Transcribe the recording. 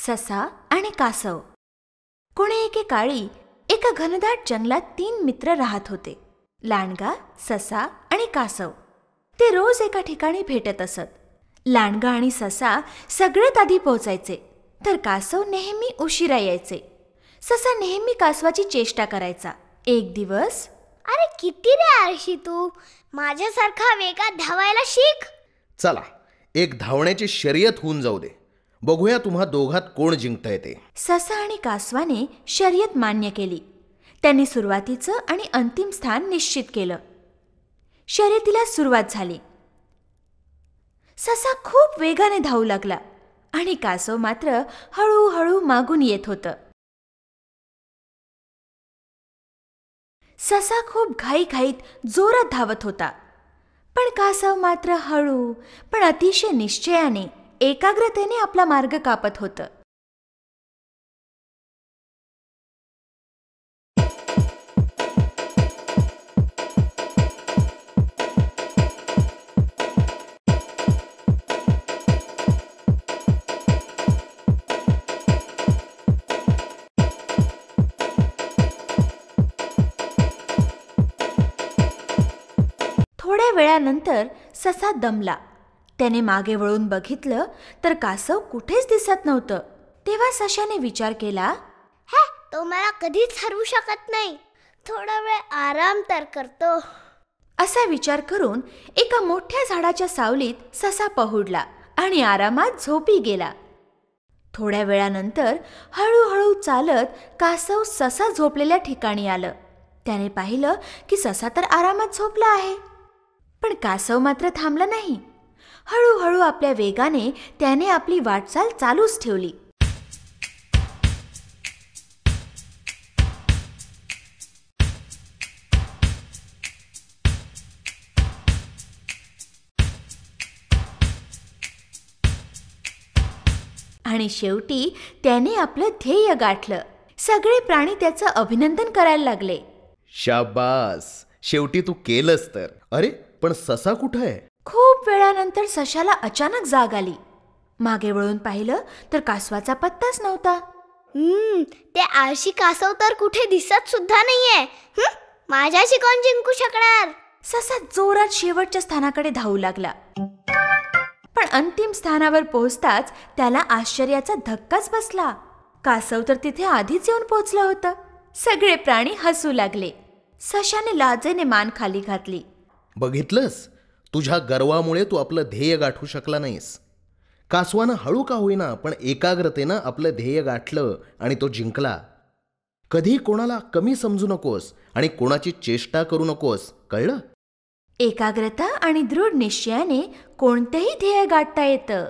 ससा आणि कासव. कोणे एकेकाळी एका घनदाट जंगलात 3 मित्र राहत होते. लांडगा, ससा आणि कासव. ते रोज एका ठिकाणी भेटत असत. लांडगा आणि ससा सगळ्यात आधी पोहोचायचे, तर कासव नेहमी उशिरा यायचे. ससा नेहमी कासवाची चेष्टा करायचा. एक दिवस, अरे किती रे आळशी तू, माझ्यासारखा वेगात धावायला शिक. चला, एक धावण्याची शर्यत होऊन जाऊ दे. बघूया तुम्हा दोघात कोण जिंकतंय ते. ससा आणि कासवाने शर्यत मान्य केली. त्यांनी सुरुवातीचं आणि अंतिम स्थान निश्चित केलं. शर्यतीला सुरुवात झाली. ससा खूप वेगाने धावू लागला आणि कासव मात्र हळूहळू मागून येत होतं. ससा खूप घाईघाईत जोरात धावत होता, पण कासव मात्र हळू पण अतिशय निश्चयाने, एकाग्रतेने आपला मार्ग कापत होतं. थोड्या वेळानंतर ससा दमला. त्याने मागे वळून बघितलं तर कासव कुठेच दिसत नव्हतं. तेव्हा सशाने विचार केला, तो मला कधीच हरवू शकत नाही. थोडा वेळ आराम तर करतो. असा विचार करून एका मोठ्या झाडाच्या सावलीत ससा पहुडला आणि आरामात झोपी गेला. थोड्या वेळानंतर हळूहळू चालत कासव ससा झोपलेल्या ठिकाणी आलं. त्याने पाहिलं की ससा तर आरामात झोपला आहे, पण कासव मात्र थांबला नाही. हळूहळू आपल्या वेगाने त्याने आपली वाटचाल चालूच ठेवली. आणि शेवटी त्याने आपलं ध्येय गाठलं. सगळे प्राणी त्याचं अभिनंदन करायला लागले. शाबास, शेवटी तू केलंस तर. अरे पण ससा कुठं आहे? खूप वेळानंतर सशाला अचानक जाग आली. मागे वळून पाहिलं तर कासवाचा पत्ताच नव्हता. ते आळशी कासव तर कुठे दिसत सुद्धा नाहीये. माझ्याशी कोण जिंकू शकणार? ससा जोरात शेवटच्या स्थानाकडे धावू लागला. पण अंतिम स्थानावर पोहोचताच त्याला आश्चर्याचा धक्काच बसला. कासव तर तिथे आधीच येऊन पोहोचलं होतं. सगळे प्राणी हसू लागले. सशाने लाजेने मान खाली घातली. बघितलंस, तुझ्या गर्वामुळे तू आपलं ध्येय गाठू शकला नाहीस. कासवानं हळू का होईना पण एकाग्रतेनं आपलं ध्येय गाठलं आणि तो जिंकला. कधी कोणाला कमी समजू नकोस आणि कोणाची चेष्टा करू नकोस, कळलं? एकाग्रता आणि दृढ निश्चयाने कोणतेही ध्येय गाठता येतं.